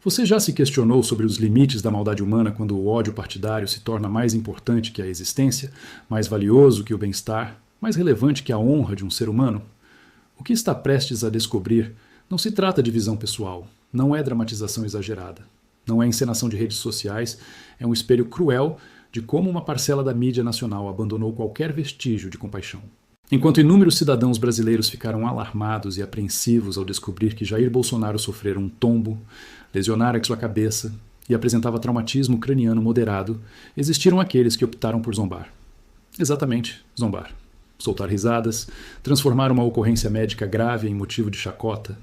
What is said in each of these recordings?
Você já se questionou sobre os limites da maldade humana quando o ódio partidário se torna mais importante que a existência, mais valioso que o bem-estar, mais relevante que a honra de um ser humano? O que está prestes a descobrir não se trata de visão pessoal, não é dramatização exagerada, não é encenação de redes sociais, é um espelho cruel de como uma parcela da mídia nacional abandonou qualquer vestígio de compaixão. Enquanto inúmeros cidadãos brasileiros ficaram alarmados e apreensivos ao descobrir que Jair Bolsonaro sofrera um tombo, lesionara sua cabeça e apresentava traumatismo craniano moderado, existiram aqueles que optaram por zombar. Exatamente, zombar. Soltar risadas, transformar uma ocorrência médica grave em motivo de chacota.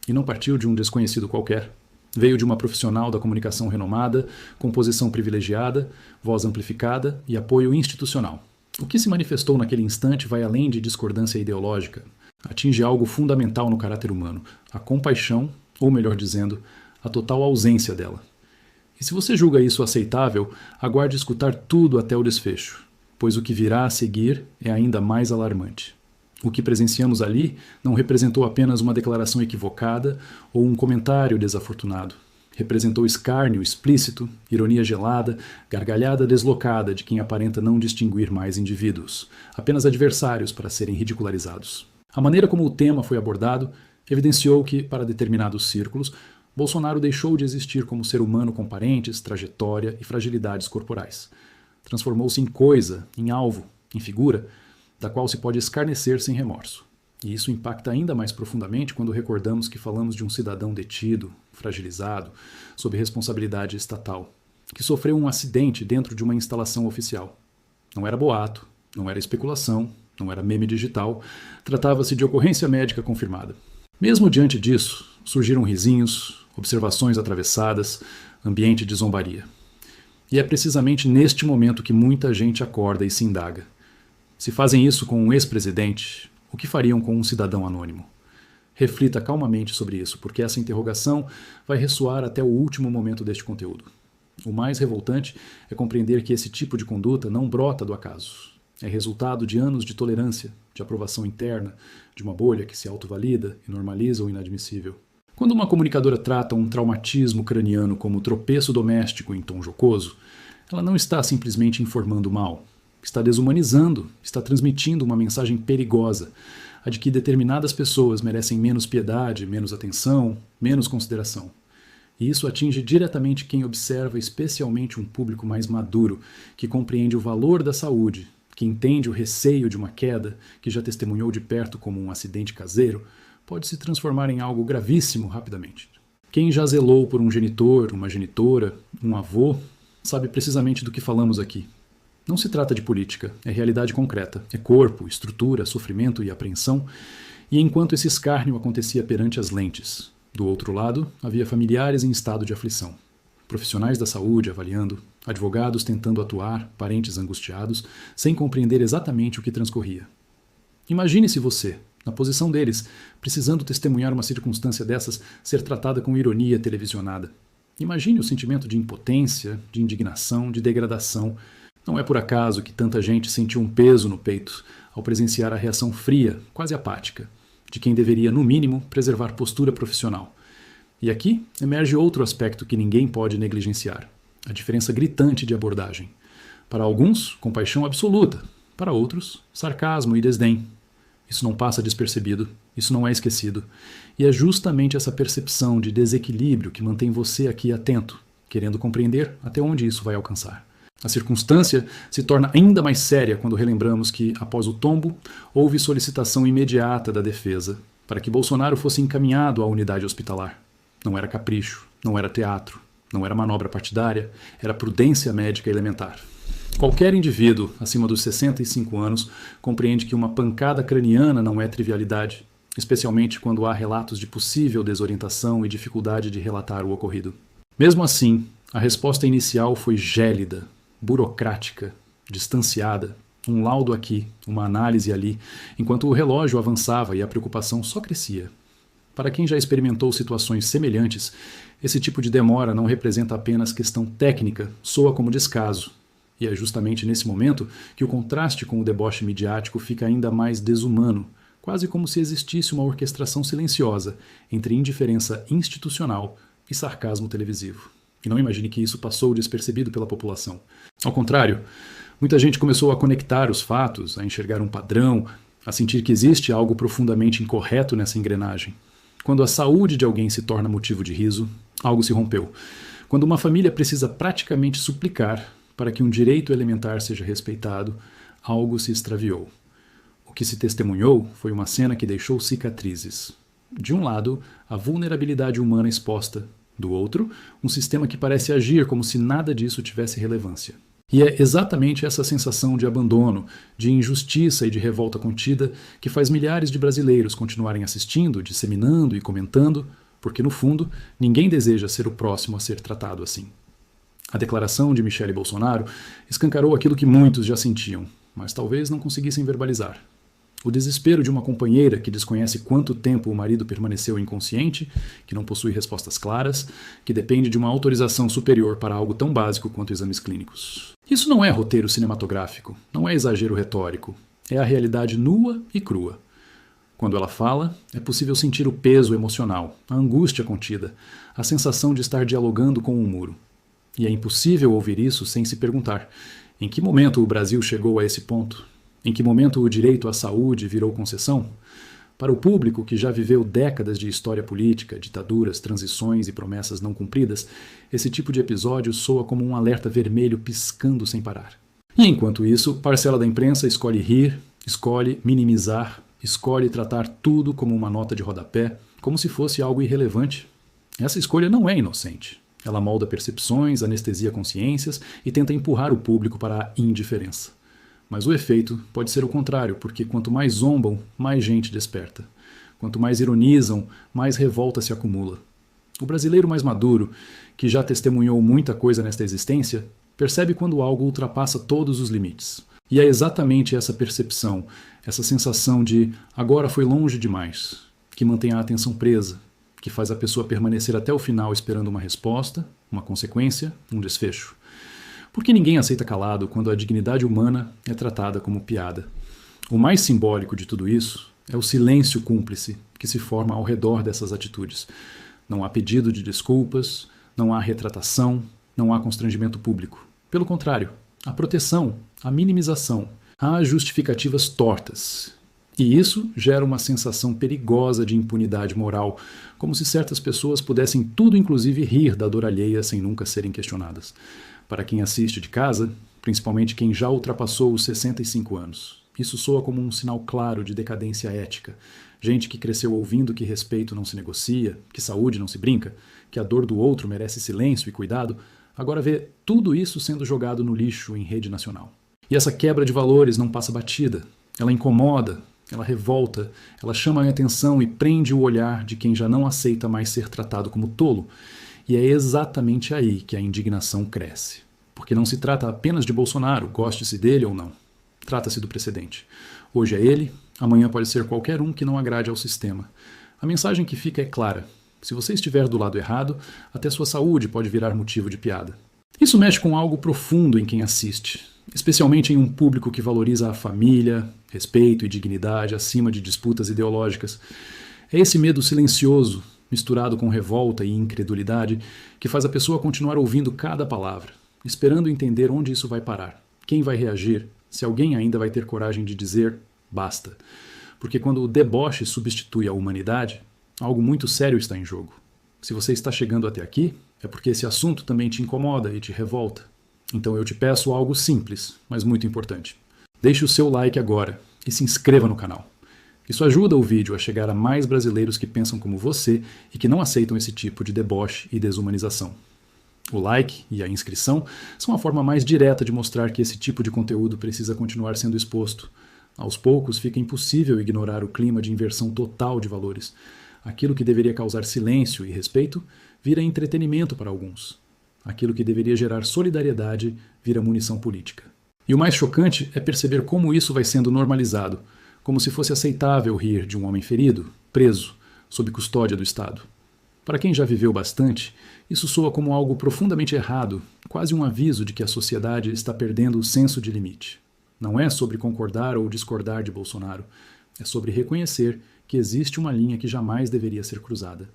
E não partiu de um desconhecido qualquer. Veio de uma profissional da comunicação renomada, com posição privilegiada, voz amplificada e apoio institucional. O que se manifestou naquele instante vai além de discordância ideológica. Atinge algo fundamental no caráter humano, a compaixão, ou melhor dizendo, a total ausência dela. E se você julga isso aceitável, aguarde escutar tudo até o desfecho, pois o que virá a seguir é ainda mais alarmante. O que presenciamos ali não representou apenas uma declaração equivocada ou um comentário desafortunado. Representou escárnio explícito, ironia gelada, gargalhada deslocada de quem aparenta não distinguir mais indivíduos, apenas adversários para serem ridicularizados. A maneira como o tema foi abordado evidenciou que, para determinados círculos, Bolsonaro deixou de existir como ser humano com parentes, trajetória e fragilidades corporais. Transformou-se em coisa, em alvo, em figura, da qual se pode escarnecer sem remorso. E isso impacta ainda mais profundamente quando recordamos que falamos de um cidadão detido, fragilizado, sob responsabilidade estatal, que sofreu um acidente dentro de uma instalação oficial. Não era boato, não era especulação, não era meme digital, tratava-se de ocorrência médica confirmada. Mesmo diante disso, surgiram risinhos, observações atravessadas, ambiente de zombaria. E é precisamente neste momento que muita gente acorda e se indaga. Se fazem isso com um ex-presidente, o que fariam com um cidadão anônimo? Reflita calmamente sobre isso, porque essa interrogação vai ressoar até o último momento deste conteúdo. O mais revoltante é compreender que esse tipo de conduta não brota do acaso. É resultado de anos de tolerância, de aprovação interna, de uma bolha que se autovalida e normaliza o inadmissível. Quando uma comunicadora trata um traumatismo craniano como tropeço doméstico em tom jocoso, ela não está simplesmente informando mal. Está desumanizando, está transmitindo uma mensagem perigosa, a de que determinadas pessoas merecem menos piedade, menos atenção, menos consideração. E isso atinge diretamente quem observa, especialmente um público mais maduro, que compreende o valor da saúde, que entende o receio de uma queda, que já testemunhou de perto como um acidente caseiro, pode se transformar em algo gravíssimo rapidamente. Quem já zelou por um genitor, uma genitora, um avô, sabe precisamente do que falamos aqui. Não se trata de política, é realidade concreta, é corpo, estrutura, sofrimento e apreensão, e enquanto esse escárnio acontecia perante as lentes, do outro lado havia familiares em estado de aflição, profissionais da saúde avaliando, advogados tentando atuar, parentes angustiados, sem compreender exatamente o que transcorria. Imagine-se você, na posição deles, precisando testemunhar uma circunstância dessas ser tratada com ironia televisionada. Imagine o sentimento de impotência, de indignação, de degradação. Não é por acaso que tanta gente sentiu um peso no peito ao presenciar a reação fria, quase apática, de quem deveria, no mínimo, preservar postura profissional. E aqui emerge outro aspecto que ninguém pode negligenciar: a diferença gritante de abordagem. Para alguns, compaixão absoluta; para outros, sarcasmo e desdém. Isso não passa despercebido, isso não é esquecido. E é justamente essa percepção de desequilíbrio que mantém você aqui atento, querendo compreender até onde isso vai alcançar. A circunstância se torna ainda mais séria quando relembramos que, após o tombo, houve solicitação imediata da defesa para que Bolsonaro fosse encaminhado à unidade hospitalar. Não era capricho, não era teatro, não era manobra partidária, era prudência médica elementar. Qualquer indivíduo acima dos 65 anos compreende que uma pancada craniana não é trivialidade, especialmente quando há relatos de possível desorientação e dificuldade de relatar o ocorrido. Mesmo assim, a resposta inicial foi gélida, burocrática, distanciada, um laudo aqui, uma análise ali, enquanto o relógio avançava e a preocupação só crescia. Para quem já experimentou situações semelhantes, esse tipo de demora não representa apenas questão técnica, soa como descaso. E é justamente nesse momento que o contraste com o deboche midiático fica ainda mais desumano, quase como se existisse uma orquestração silenciosa entre indiferença institucional e sarcasmo televisivo. E não imagine que isso passou despercebido pela população. Ao contrário, muita gente começou a conectar os fatos, a enxergar um padrão, a sentir que existe algo profundamente incorreto nessa engrenagem. Quando a saúde de alguém se torna motivo de riso, algo se rompeu. Quando uma família precisa praticamente suplicar para que um direito elementar seja respeitado, algo se extraviou. O que se testemunhou foi uma cena que deixou cicatrizes. De um lado, a vulnerabilidade humana exposta. Do outro, um sistema que parece agir como se nada disso tivesse relevância. E é exatamente essa sensação de abandono, de injustiça e de revolta contida que faz milhares de brasileiros continuarem assistindo, disseminando e comentando, porque, no fundo, ninguém deseja ser o próximo a ser tratado assim. A declaração de Michele Bolsonaro escancarou aquilo que muitos já sentiam, mas talvez não conseguissem verbalizar. O desespero de uma companheira que desconhece quanto tempo o marido permaneceu inconsciente, que não possui respostas claras, que depende de uma autorização superior para algo tão básico quanto exames clínicos. Isso não é roteiro cinematográfico, não é exagero retórico, é a realidade nua e crua. Quando ela fala, é possível sentir o peso emocional, a angústia contida, a sensação de estar dialogando com um muro. E é impossível ouvir isso sem se perguntar: em que momento o Brasil chegou a esse ponto? Em que momento o direito à saúde virou concessão? Para o público que já viveu décadas de história política, ditaduras, transições e promessas não cumpridas, esse tipo de episódio soa como um alerta vermelho piscando sem parar. E enquanto isso, parcela da imprensa escolhe rir, escolhe minimizar, escolhe tratar tudo como uma nota de rodapé, como se fosse algo irrelevante. Essa escolha não é inocente. Ela molda percepções, anestesia consciências e tenta empurrar o público para a indiferença. Mas o efeito pode ser o contrário, porque quanto mais zombam, mais gente desperta. Quanto mais ironizam, mais revolta se acumula. O brasileiro mais maduro, que já testemunhou muita coisa nesta existência, percebe quando algo ultrapassa todos os limites. E é exatamente essa percepção, essa sensação de agora foi longe demais, que mantém a atenção presa, que faz a pessoa permanecer até o final esperando uma resposta, uma consequência, um desfecho. Porque ninguém aceita calado quando a dignidade humana é tratada como piada. O mais simbólico de tudo isso é o silêncio cúmplice que se forma ao redor dessas atitudes. Não há pedido de desculpas, não há retratação, não há constrangimento público. Pelo contrário, há proteção, há minimização, há justificativas tortas. E isso gera uma sensação perigosa de impunidade moral, como se certas pessoas pudessem tudo inclusive rir da dor alheia sem nunca serem questionadas. Para quem assiste de casa, principalmente quem já ultrapassou os 65 anos, isso soa como um sinal claro de decadência ética. Gente que cresceu ouvindo que respeito não se negocia, que saúde não se brinca, que a dor do outro merece silêncio e cuidado, agora vê tudo isso sendo jogado no lixo em rede nacional. E essa quebra de valores não passa batida. Ela incomoda, ela revolta, ela chama a atenção e prende o olhar de quem já não aceita mais ser tratado como tolo. E é exatamente aí que a indignação cresce. Porque não se trata apenas de Bolsonaro, goste-se dele ou não. Trata-se do precedente. Hoje é ele, amanhã pode ser qualquer um que não agrade ao sistema. A mensagem que fica é clara. Se você estiver do lado errado, até sua saúde pode virar motivo de piada. Isso mexe com algo profundo em quem assiste, especialmente em um público que valoriza a família, respeito e dignidade acima de disputas ideológicas. É esse medo silencioso, misturado com revolta e incredulidade, que faz a pessoa continuar ouvindo cada palavra, esperando entender onde isso vai parar, quem vai reagir, se alguém ainda vai ter coragem de dizer basta. Porque quando o deboche substitui a humanidade, algo muito sério está em jogo. Se você está chegando até aqui, é porque esse assunto também te incomoda e te revolta. Então eu te peço algo simples, mas muito importante. Deixe o seu like agora e se inscreva no canal. Isso ajuda o vídeo a chegar a mais brasileiros que pensam como você e que não aceitam esse tipo de deboche e desumanização. O like e a inscrição são a forma mais direta de mostrar que esse tipo de conteúdo precisa continuar sendo exposto. Aos poucos fica impossível ignorar o clima de inversão total de valores. Aquilo que deveria causar silêncio e respeito vira entretenimento para alguns. Aquilo que deveria gerar solidariedade vira munição política. E o mais chocante é perceber como isso vai sendo normalizado, como se fosse aceitável rir de um homem ferido, preso, sob custódia do Estado. Para quem já viveu bastante, isso soa como algo profundamente errado, quase um aviso de que a sociedade está perdendo o senso de limite. Não é sobre concordar ou discordar de Bolsonaro, é sobre reconhecer que existe uma linha que jamais deveria ser cruzada.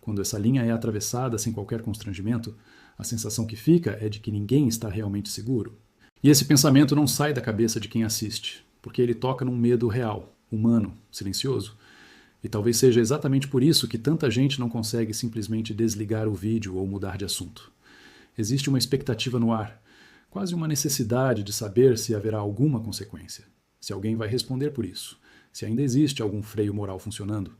quando essa linha é atravessada sem qualquer constrangimento, a sensação que fica é de que ninguém está realmente seguro. E esse pensamento não sai da cabeça de quem assiste, porque ele toca num medo real, humano, silencioso. E talvez seja exatamente por isso que tanta gente não consegue simplesmente desligar o vídeo ou mudar de assunto. Existe uma expectativa no ar, quase uma necessidade de saber se haverá alguma consequência, se alguém vai responder por isso, se ainda existe algum freio moral funcionando.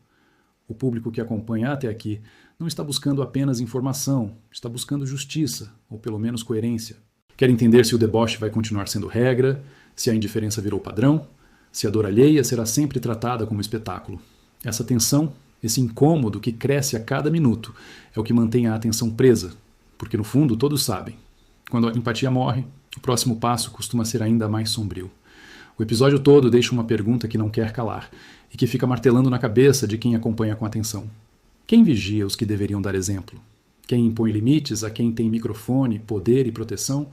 O público que acompanha até aqui não está buscando apenas informação, está buscando justiça, ou pelo menos coerência. Quer entender se o deboche vai continuar sendo regra, se a indiferença virou padrão, se a dor alheia será sempre tratada como espetáculo. Essa tensão, esse incômodo que cresce a cada minuto, é o que mantém a atenção presa, porque no fundo todos sabem. Quando a empatia morre, o próximo passo costuma ser ainda mais sombrio. O episódio todo deixa uma pergunta que não quer calar e que fica martelando na cabeça de quem acompanha com atenção. Quem vigia os que deveriam dar exemplo? Quem impõe limites a quem tem microfone, poder e proteção?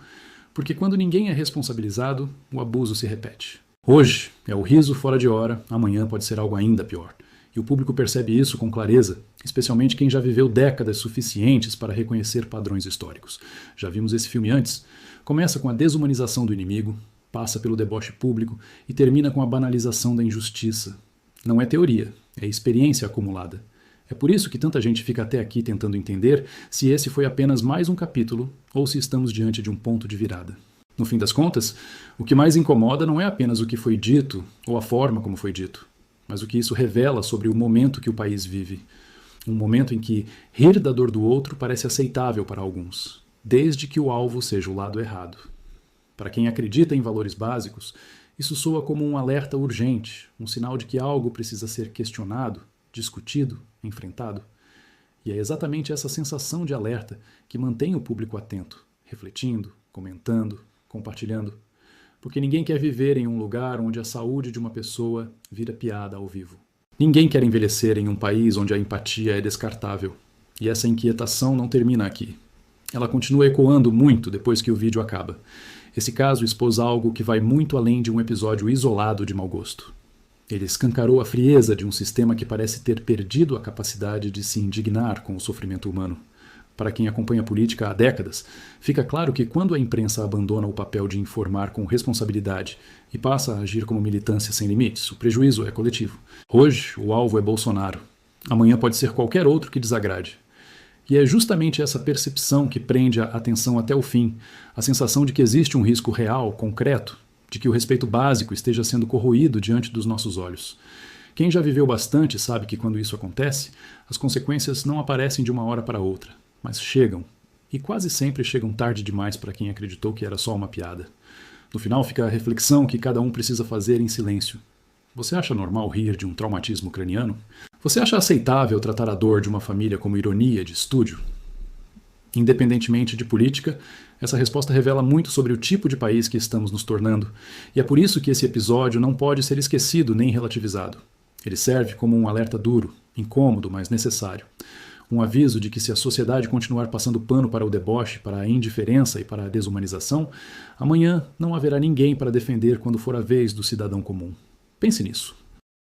Porque quando ninguém é responsabilizado, o abuso se repete. Hoje é o riso fora de hora, amanhã pode ser algo ainda pior. E o público percebe isso com clareza, especialmente quem já viveu décadas suficientes para reconhecer padrões históricos. Já vimos esse filme antes. Começa com a desumanização do inimigo, passa pelo deboche público e termina com a banalização da injustiça. Não é teoria, é experiência acumulada. É por isso que tanta gente fica até aqui tentando entender se esse foi apenas mais um capítulo ou se estamos diante de um ponto de virada. No fim das contas, o que mais incomoda não é apenas o que foi dito ou a forma como foi dito, mas o que isso revela sobre o momento que o país vive. Um momento em que rir da dor do outro parece aceitável para alguns, desde que o alvo seja o lado errado. Para quem acredita em valores básicos, isso soa como um alerta urgente, um sinal de que algo precisa ser questionado, discutido, enfrentado. E é exatamente essa sensação de alerta que mantém o público atento, refletindo, comentando, compartilhando. Porque ninguém quer viver em um lugar onde a saúde de uma pessoa vira piada ao vivo. Ninguém quer envelhecer em um país onde a empatia é descartável. E essa inquietação não termina aqui. Ela continua ecoando muito depois que o vídeo acaba. Esse caso expôs algo que vai muito além de um episódio isolado de mau gosto. Ele escancarou a frieza de um sistema que parece ter perdido a capacidade de se indignar com o sofrimento humano. Para quem acompanha a política há décadas, fica claro que quando a imprensa abandona o papel de informar com responsabilidade e passa a agir como militância sem limites, o prejuízo é coletivo. Hoje, o alvo é Bolsonaro. Amanhã pode ser qualquer outro que desagrade. E é justamente essa percepção que prende a atenção até o fim, a sensação de que existe um risco real, concreto, de que o respeito básico esteja sendo corroído diante dos nossos olhos. Quem já viveu bastante sabe que quando isso acontece, as consequências não aparecem de uma hora para outra, mas chegam, e quase sempre chegam tarde demais para quem acreditou que era só uma piada. No final fica a reflexão que cada um precisa fazer em silêncio. Você acha normal rir de um traumatismo craniano? Você acha aceitável tratar a dor de uma família como ironia de estúdio? Independentemente de política, essa resposta revela muito sobre o tipo de país que estamos nos tornando, e é por isso que esse episódio não pode ser esquecido nem relativizado. Ele serve como um alerta duro, incômodo, mas necessário. Um aviso de que se a sociedade continuar passando pano para o deboche, para a indiferença e para a desumanização, amanhã não haverá ninguém para defender quando for a vez do cidadão comum. Pense nisso.